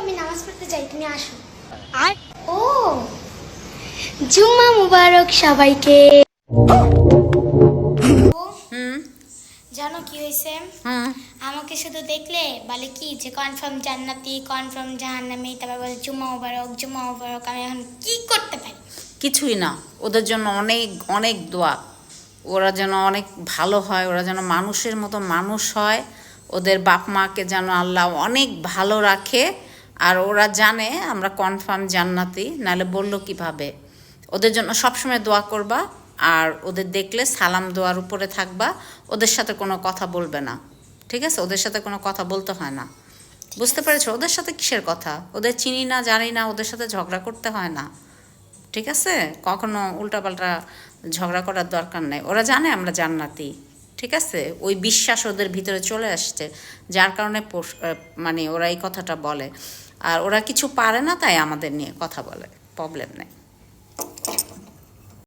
আমি নামাজ পড়তে যাই, তুমি আসো। আর ও জুম্মা মুবারক সবাইকে। হুম জানো কি হয়েছে? হুম আমাকে শুধু দেখলে বলে কি যে কনফার্ম জান্নাতি, কনফার্ম জাহান্নামী, তারপর বলে জুম্মা মুবারক, জুম্মা মুবারক। আমি এখন কি করতে পারি? কিছুই না, ওদের জন্য অনেক অনেক দোয়া। ওরা যেন অনেক ভালো হয়, ওরা যেন মানুষের মতো মানুষ হয়, ওদের বাপ মাকে যেন আল্লাহ অনেক ভালো রাখে। আর ওরা জানে আমরা কনফার্ম জান্নাতি, নাহলে বললো কিভাবে। ওদের জন্য সবসময় দোয়া করবা, আর ওদের দেখলে সালাম দোয়ার উপরে থাকবা। ওদের সাথে কোনো কথা বলবে না, ঠিক আছে? ওদের সাথে কোনো কথা বলতে হয় না, বুঝতে পেরেছো? ওদের সাথে কিসের কথা? ওদের চিনি না জানি না, ওদের সাথে ঝগড়া করতে হয় না, ঠিক আছে? কখনো উল্টাপাল্টা ঝগড়া করার দরকার নেই। ওরা জানে আমরা জান্নাতি, ঠিক আছে? ওই বিশ্বাস ওদের ভিতরে চলে আসছে, যার কারণে মানে ওরা এই কথাটা বলে। আর ওরা কিছু পারে না, তাই আমাদের নিয়ে কথা বলে, প্রবলেম নেই।